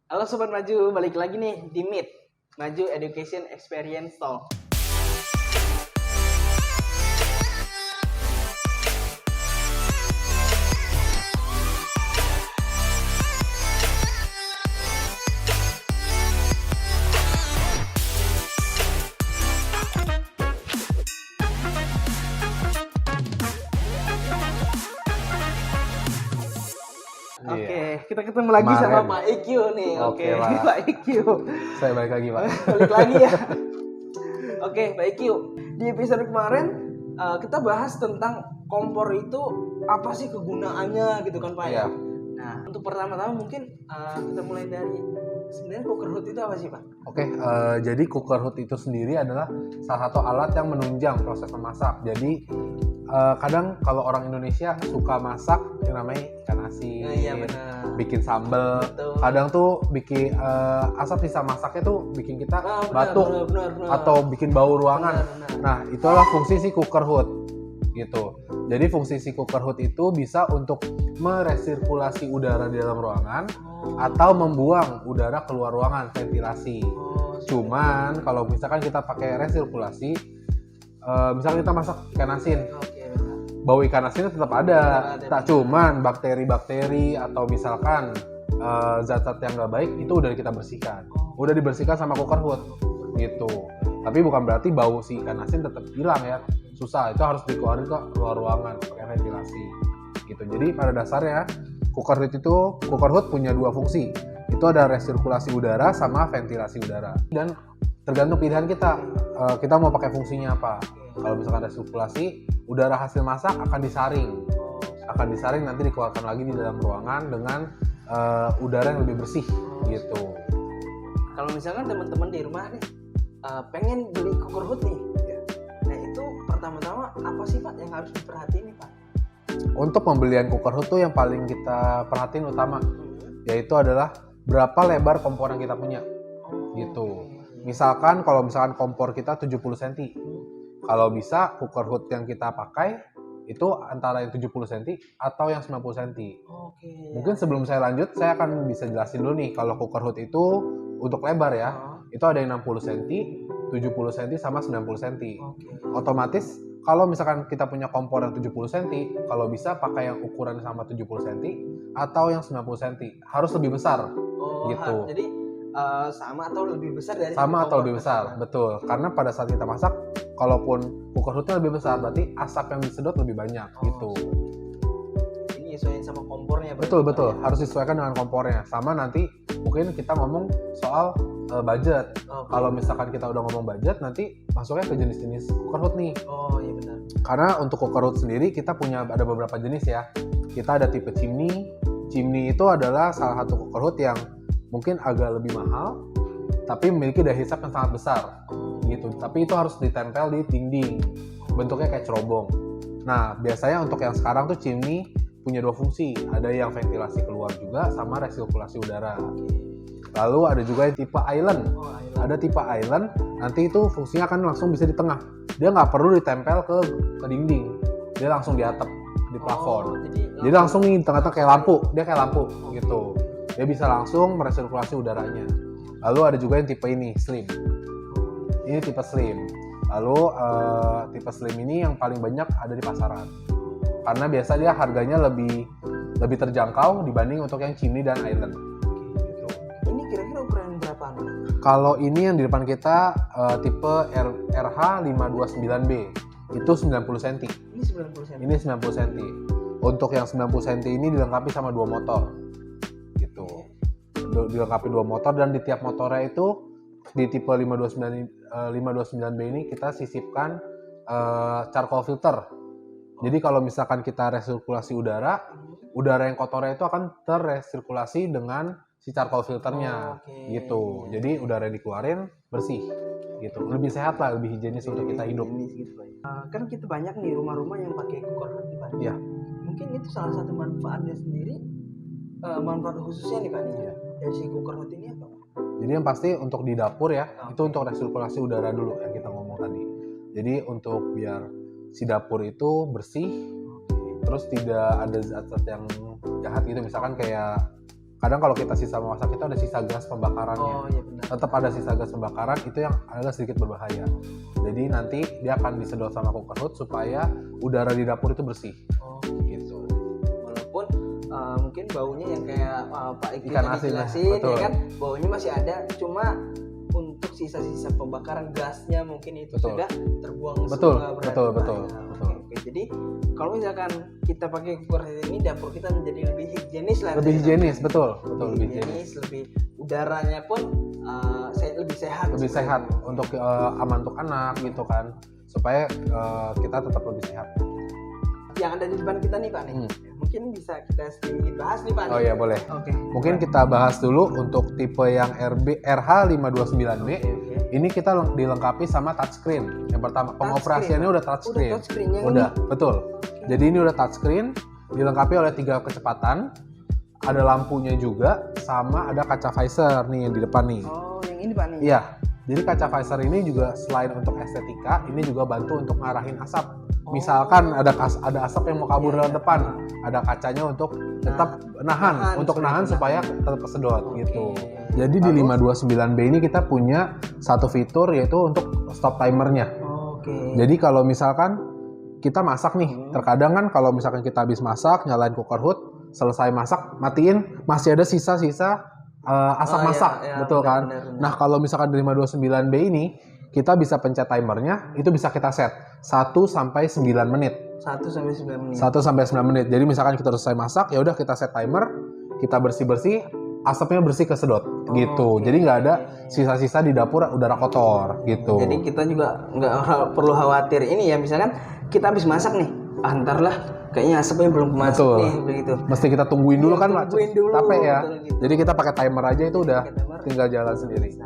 Halo Sobat Maju, balik lagi nih di Meet Maju Education Experience Talk. Oke, kita ketemu lagi sama Pak IQ nih. Oke, Pak IQ. Saya balik lagi, Pak. Balik lagi ya. Oke, Pak IQ. Di episode kemarin kita bahas tentang kompor itu apa sih kegunaannya gitu kan, Pak ya. Nah, untuk pertama-tama mungkin kita mulai dari sebenarnya cooker hood itu apa sih, Pak? Oke, jadi cooker hood itu sendiri adalah salah satu alat yang menunjang proses memasak. Jadi kadang kalau orang Indonesia suka masak yang namanya ikan asin, bikin sambal. Betul. Kadang tuh bikin asap sisa masaknya tuh bikin kita batuk atau bikin bau ruangan. Nah, itulah fungsi si cooker hood gitu. Jadi fungsi si cooker hood itu bisa untuk meresirkulasi udara di dalam ruangan atau membuang udara keluar ruangan, ventilasi. Cuman kalau misalkan kita pakai resirkulasi, misalkan kita masak ikan asin, bau ikan asinnya tetap ada. Tak cuman bakteri-bakteri atau misalkan zat-zat yang nggak baik itu udah kita bersihkan, udah dibersihkan sama cooker hood gitu. Tapi bukan berarti bau si ikan asin tetap hilang ya, susah, itu harus dikeluarin ke luar ruangan pakai ventilasi gitu. Jadi pada dasarnya cooker hood punya dua fungsi, itu ada resirkulasi udara sama ventilasi udara, dan tergantung pilihan kita mau pakai fungsinya apa. Kalau misalkan resirkulasi, udara hasil masak akan disaring nanti dikeluarkan lagi di dalam ruangan dengan udara yang lebih bersih gitu. Kalau misalkan teman-teman di rumah nih pengen beli cooker hood nih, nah itu pertama-tama apa sih Pak yang harus diperhatiin nih Pak? Untuk pembelian cooker hood tuh yang paling kita perhatiin utama yaitu adalah berapa lebar kompor yang kita punya gitu. Misalkan kalau misalkan kompor kita 70 cm, kalau bisa cooker hood yang kita pakai itu antara yang 70 cm atau yang 90 cm. Mungkin sebelum saya lanjut, saya akan bisa jelasin dulu nih, kalau cooker hood itu untuk lebar ya, itu ada yang 60 cm, 70 cm sama 90 cm. Otomatis kalau misalkan kita punya kompor yang 70 cm, kalau bisa pakai yang ukuran sama 70 cm atau yang 90 cm. Harus lebih besar gitu. Jadi sama atau lebih besar dari betul. Karena pada saat kita masak, kalaupun cooker hoodnya lebih besar, berarti asap yang disedot lebih banyak gitu. Ini sesuaiin sama kompornya. Betul. Harus disesuaikan dengan kompornya. Sama nanti mungkin kita ngomong soal budget. Kalau misalkan kita udah ngomong budget, nanti masuknya ke jenis-jenis cooker hood nih. Oh iya benar. Karena untuk cooker hood sendiri kita punya ada beberapa jenis ya. Kita ada tipe chimney. Chimney itu adalah salah satu cooker hood yang mungkin agak lebih mahal, tapi memiliki daya hisap yang sangat besar gitu. Tapi itu harus ditempel di dinding, bentuknya kayak cerobong. Nah, biasanya untuk yang sekarang tuh chimney punya dua fungsi, ada yang ventilasi keluar juga sama resirkulasi udara. Lalu ada juga yang tipe island. Ada tipe island, nanti itu fungsinya akan langsung bisa di tengah. Dia nggak perlu ditempel ke dinding, dia langsung di atap, di plafon. Jadi langsung nih di tengah-tengah kayak lampu, dia kayak lampu gitu. Dia bisa langsung meresirkulasi udaranya. Lalu ada juga yang tipe ini, slim. Ini tipe slim. Lalu tipe slim ini yang paling banyak ada di pasaran. Karena biasa dia harganya lebih terjangkau dibanding untuk yang chimney dan island. Gitu. Ini kira-kira ukuran berapa nih? Kalau ini yang di depan kita tipe RH529B. Itu 90 cm. Ini 90 cm. Ini 90 cm. Untuk yang 90 cm ini dilengkapi sama 2 motor. Dilengkapi 2 motor, dan di tiap motornya itu di tipe 529B ini kita sisipkan charcoal filter. Jadi kalau misalkan kita resirkulasi udara yang kotornya itu akan terresirkulasi dengan si charcoal filternya gitu. Jadi udara yang dikeluarin bersih gitu. Lebih sehat lah, lebih higienis untuk kita hidup. Kan kita banyak nih rumah-rumah yang pakai cooker hood nih Pak. Iya. Mungkin itu salah satu manfaatnya sendiri, manfaat khususnya nih Pak nih. Dari si cooker hood ini apa Pak? Jadi yang pasti untuk di dapur ya, itu untuk resirkulasi udara dulu yang kita ngomong tadi. Jadi untuk biar si dapur itu bersih, terus tidak ada zat-zat yang jahat gitu, misalkan kayak kadang kalau kita sisa memasak itu ada sisa gas pembakarannya. Oh iya benar. Tetap ada sisa gas pembakaran, itu yang agak sedikit berbahaya. Jadi nanti dia akan disedot sama cooker hood supaya udara di dapur itu bersih. Oh Gitu. walaupun mungkin baunya yang kayak Pak Iki Ikan tadi asin ya, jelasin betul. ya kan, baunya masih ada, cuma untuk sisa-sisa pembakaran gasnya mungkin itu Betul. sudah terbuang Betul, semua berarti, betul, Pak. betul, Ya, betul. oke. Jadi kalau misalkan kita pakai cooker ini, dapur kita menjadi lebih higienis lah. Lebih ya. higienis, betul, lebih higienis. higienis, lebih udaranya pun lebih sehat. Lebih sehat untuk aman untuk anak gitu kan, supaya kita tetap lebih sehat. Yang ada di depan kita nih Pak nih. Mungkin bisa kita sedikit bahas nih Pak. Oh iya boleh. Oke. Mungkin kita bahas dulu untuk tipe yang RH529B. Oke. Ini kita dilengkapi sama touchscreen. Yang pertama, pengoperasiannya udah touchscreen. Udah touchscreen yang Udah, ini? betul. Jadi ini udah touchscreen, dilengkapi oleh 3 kecepatan. Ada lampunya juga, sama ada kaca visor nih yang di depan nih. Oh, yang ini Pak nih. Iya. Jadi kaca visor ini juga selain untuk estetika, ini juga bantu untuk ngarahin asap. Misalkan ada asap yang mau kabur lewat depan, ada kacanya untuk tetap nahan supaya tetap kesedot gitu. Jadi di 529B ini kita punya satu fitur yaitu untuk stop timernya. Oke. Jadi kalau misalkan kita masak nih, terkadang kan kalau misalkan kita habis masak, nyalain cooker hood, selesai masak, matiin, masih ada sisa-sisa asap masak, betul benar, kan? benar. Nah kalau misalkan di 529B ini, kita bisa pencet timernya, itu bisa kita set 1-9 menit. 1-9 menit. 1-9 menit. Jadi misalkan kita selesai masak, ya udah kita set timer, kita bersih-bersih, asapnya bersih kesedot gitu. Jadi nggak ada sisa-sisa di dapur udara kotor gitu. Jadi kita juga nggak perlu khawatir ini ya, misalkan kita habis masak nih, ntar lah kayaknya asapnya belum masuk Betul. nih begitu. Mesti kita tungguin dulu kan, tungguin dulu, capek ya. betul gitu. Jadi kita pakai timer aja itu udah tinggal jalan sendiri.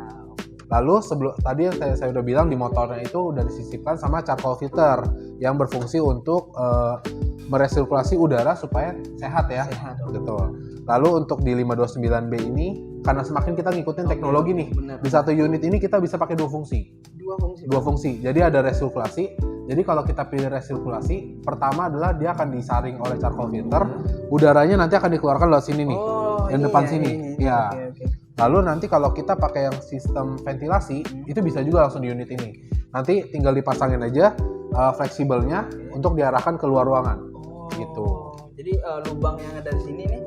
Lalu sebelum tadi yang saya udah bilang di motornya itu udah disisipkan sama charcoal filter yang berfungsi untuk meresirkulasi udara supaya sehat ya. Sehat. Betul. Lalu untuk di 529B ini karena semakin kita ngikutin teknologi nih, benar. di satu unit ini kita bisa pakai dua fungsi. Dua fungsi. Jadi ada resirkulasi. Jadi kalau kita pilih resirkulasi, pertama adalah dia akan disaring oleh charcoal filter, udaranya nanti akan dikeluarkan lewat sini nih. Yang depan sini. Ya. Oke. Lalu nanti kalau kita pakai yang sistem ventilasi, itu bisa juga langsung di unit ini. Nanti tinggal dipasangin aja fleksibelnya untuk diarahkan keluar ruangan. Gitu. Jadi lubang yang ada di sini nih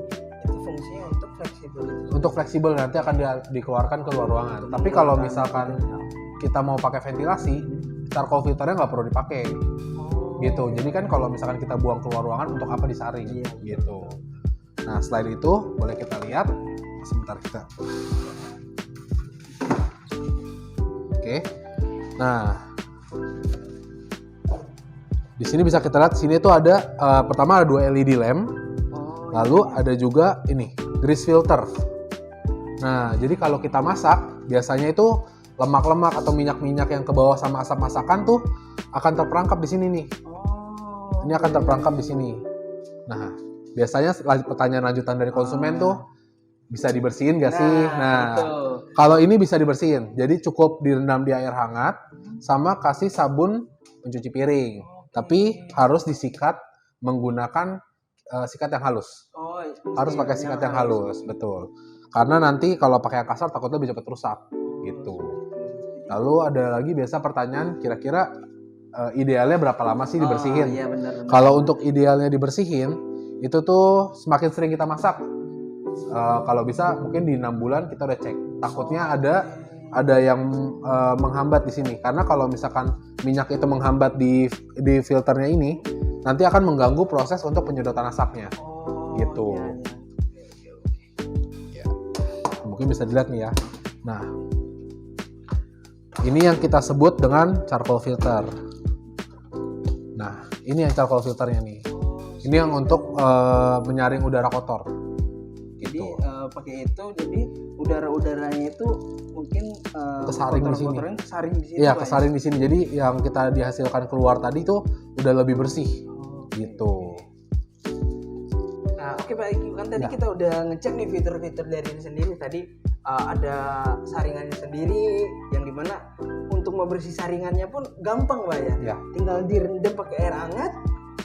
itu fungsinya untuk fleksibel. Untuk fleksibel nanti akan dikeluarkan keluar ruangan. Tapi kalau misalkan kita mau pakai ventilasi, charcoal filternya nggak perlu dipakai. Gitu. Jadi kan kalau misalkan kita buang keluar ruangan, untuk apa disaring? Gitu. Nah selain itu boleh kita lihat. Sebentar kita. Oke. Nah, di sini bisa kita lihat, sini tuh ada pertama ada 2 LED lamp, lalu ada juga ini grease filter. Nah, jadi kalau kita masak, biasanya itu lemak-lemak atau minyak-minyak yang ke bawah sama asap masakan tuh akan terperangkap di sini nih. Ini akan terperangkap di sini. Nah, biasanya pertanyaan lanjutan dari konsumen tuh, bisa dibersihin gak sih? Nah, kalau ini bisa dibersihin. Jadi cukup direndam di air hangat sama kasih sabun pencuci piring. Tapi harus disikat menggunakan sikat yang halus. Harus pakai sikat yang halus, betul. Karena nanti kalau pakai yang kasar takutnya lebih cepat rusak gitu. Lalu ada lagi biasa pertanyaan, kira-kira idealnya berapa lama sih dibersihin? Iya, benar. Kalau untuk idealnya dibersihin, itu tuh semakin sering kita masak. Kalau bisa mungkin di 6 bulan kita udah cek. Takutnya ada yang menghambat di sini. Karena kalau misalkan minyak itu menghambat di filternya ini, nanti akan mengganggu proses untuk penyedotan asapnya. Gitu. Ya. Mungkin bisa dilihat nih ya. Nah, ini yang kita sebut dengan charcoal filter. Nah, ini yang charcoal filternya nih. Ini yang untuk menyaring udara kotor. Jadi pakai itu, jadi udara-udaranya itu mungkin kesaring di sini. Kesaring di sini. Iya, kesaring di sini. Jadi yang kita dihasilkan keluar tadi tuh udah lebih bersih. Gitu. Nah, oke Pak Iki, kan tadi kita udah ngecek nih fitur-fitur dari ini sendiri. Tadi ada saringannya sendiri, yang dimana untuk membersih saringannya pun gampang Pak ya. Ya. Tinggal direndam pakai air hangat,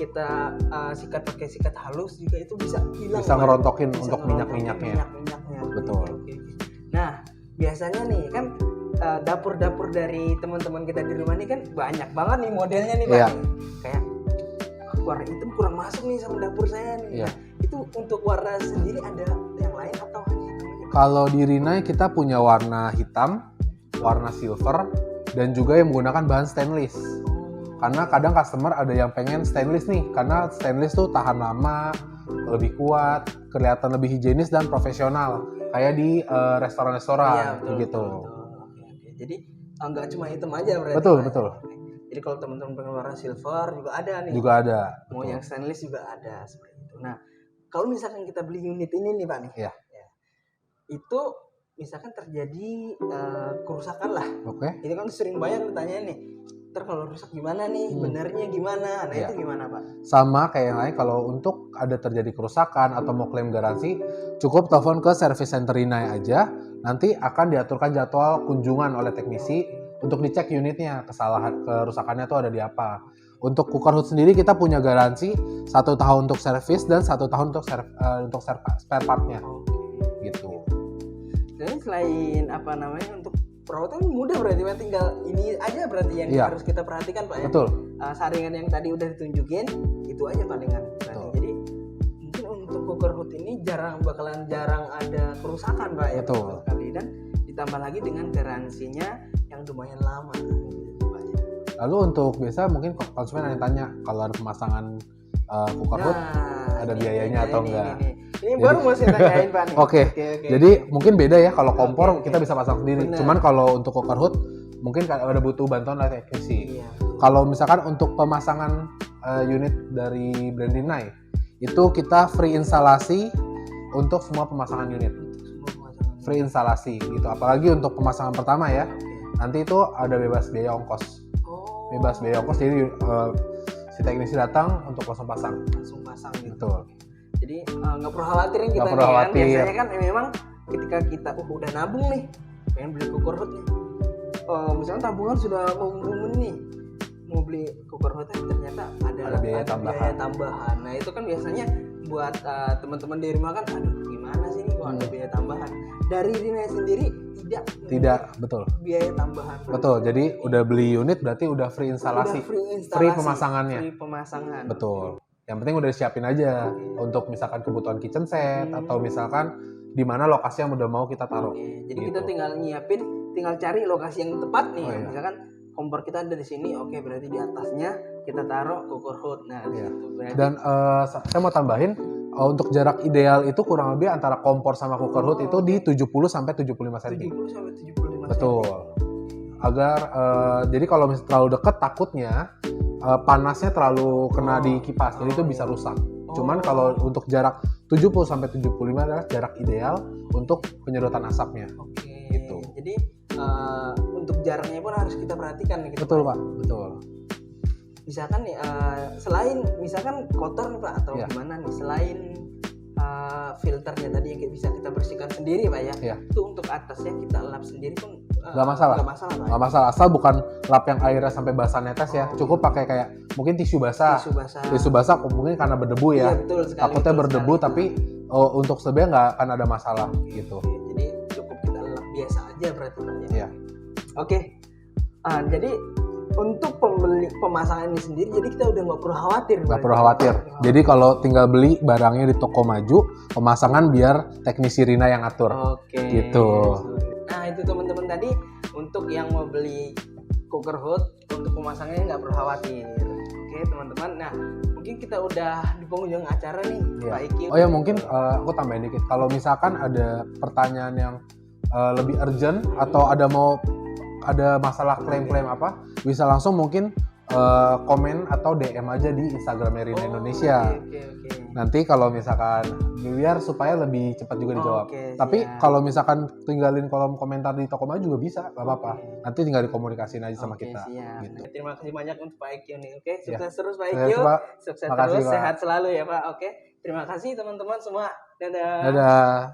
kita sikat pakai sikat halus juga itu bisa hilang. Bisa ngerontokin Bisa untuk minyak-minyaknya. Betul. Oke. Nah, biasanya nih kan dapur-dapur dari teman-teman kita di rumah nih kan banyak banget nih modelnya nih Pak. Iya. Kayak warna hitam kurang masuk nih sama dapur saya nih. Iya. Nah, itu untuk warna sendiri ada yang lain atau hanya hitam aja? Kalau di Rinnai kita punya warna hitam, warna silver, dan juga yang menggunakan bahan stainless. Karena kadang customer ada yang pengen stainless nih, karena stainless tuh tahan lama, lebih kuat, kelihatan lebih higienis dan profesional, kayak di restoran-restoran gitu. Oke. Jadi nggak cuma hitam aja berarti. Betul. Jadi kalau teman-teman pengen warna silver juga ada nih. Juga ada. Mau yang stainless juga ada seperti itu. Nah, kalau misalkan kita beli unit ini nih Pak nih. Iya. Itu misalkan terjadi kerusakan lah. Oke. Itu kan sering banyak ditanya nih. Ntar kalau rusak gimana nih? Benernya gimana? Nah, itu gimana Pak? Sama kayak yang lain, kalau untuk ada terjadi kerusakan atau mau klaim garansi, cukup telepon ke service center Rinnai aja. Nanti akan diaturkan jadwal kunjungan oleh teknisi untuk dicek unitnya, kerusakannya tuh ada di apa. Untuk cooker hood sendiri kita punya garansi 1 tahun untuk servis dan 1 tahun untuk spare partnya. Gitu. Jadi selain untuk perawatan mudah berarti Pak, tinggal ini aja berarti yang harus kita perhatikan Pak ya. Betul. Saringan yang tadi udah ditunjukin itu aja palingan. Jadi mungkin untuk cooker hood ini bakalan jarang ada kerusakan Pak ya. Betul. Sekali, dan ditambah lagi dengan garansinya yang lumayan lama. Lalu untuk biasa mungkin konsumen ada yang tanya kalau ada pemasangan cooker hood ada biayanya atau enggak. Ini baru mau saya tanyain Pak nih. Oke. Jadi mungkin beda ya, kalau kompor kita bisa pasang sendiri. Bener. Cuman kalau untuk cooker hood mungkin ada butuh bantuan dari teknisi. Iya. Kalau misalkan untuk pemasangan unit dari brand Rinnai itu kita free instalasi untuk semua pemasangan unit. Free instalasi gitu. Apalagi untuk pemasangan pertama ya. Nanti itu ada bebas biaya ongkos. Bebas biaya ongkos, jadi si teknisi datang untuk langsung pasang gitu. Betul. Jadi nggak perlu khawatirin kita nih kan. Biasanya kan memang ketika kita udah nabung nih, pengen beli cooker hood nih, misalnya tabungan sudah mau nih, mau beli cooker hood ternyata ada biaya tambahan. Nah itu kan biasanya buat teman-teman di rumah kan, aduh gimana sih nih kalau ada biaya tambahan. Dari Rinnai sendiri tidak betul biaya tambahan. Betul. Jadi udah beli unit berarti udah free instalasi, free pemasangannya. Free pemasangan. Betul. Yang penting udah disiapin aja untuk misalkan kebutuhan kitchen set atau misalkan di mana lokasi yang udah mau kita taruh. Jadi kita tinggal tinggal cari lokasi yang tepat nih. Misalkan kompor kita ada di sini, berarti di atasnya kita taruh cooker hood. Nah, gitu. Dan saya mau tambahin untuk jarak ideal itu kurang lebih antara kompor sama cooker hood itu di 70 sampai 75 cm. 70 sampai 75 cm. Betul. Agar jadi kalau misalnya terlalu dekat takutnya panasnya terlalu kena di kipas, jadi itu bisa rusak. Cuman kalau untuk jarak 70 sampai 75 adalah jarak ideal untuk penyedotan asapnya. Gitu. Jadi untuk jaraknya pun harus kita perhatikan gitu. Betul Pak, betul. Misalkan nih selain misalkan kotor nih Pak atau gimana nih, selain filternya tadi yang bisa kita bersihkan sendiri Pak ya. Itu untuk atasnya kita lap sendiri pun nggak masalah. Nggak masalah, asal bukan lap yang airnya sampai basah netes ya. Cukup pakai kayak mungkin tisu basah mungkin karena berdebu ya. Betul sekali, takutnya berdebu sekali. Tapi untuk sebenarnya nggak akan ada masalah gitu. Jadi cukup kita lap biasa aja berarti Pak ya. Iya. Oke. Jadi untuk pemasangan ini sendiri, jadi kita udah nggak perlu khawatir. Nggak perlu khawatir. Jadi kalau tinggal beli barangnya di toko maju, pemasangan biar teknisi Rinnai yang atur. Gitu. Nah itu teman-teman tadi untuk yang mau beli cooker hood, untuk pemasangannya nggak perlu khawatir. Oke teman-teman. Nah mungkin kita udah di penghujung acara nih Pak Iki. Oh ya mungkin aku tambahin dikit. Kalau misalkan ada pertanyaan yang lebih urgent atau ada masalah klaim-klaim apa, bisa langsung mungkin komen atau DM aja di Instagramnya Rinnai Indonesia. Nanti kalau misalkan biar supaya lebih cepat juga dijawab. Tapi kalau misalkan tinggalin kolom komentar di toko maju juga bisa, nggak apa-apa. Nanti tinggal dikomunikasiin aja sama kita. Gitu. Terima kasih banyak untuk Pak Iki nih. Sukses terus Pak Iki. Sukses terus, sehat selalu ya Pak. Terima kasih teman-teman semua. Dadah.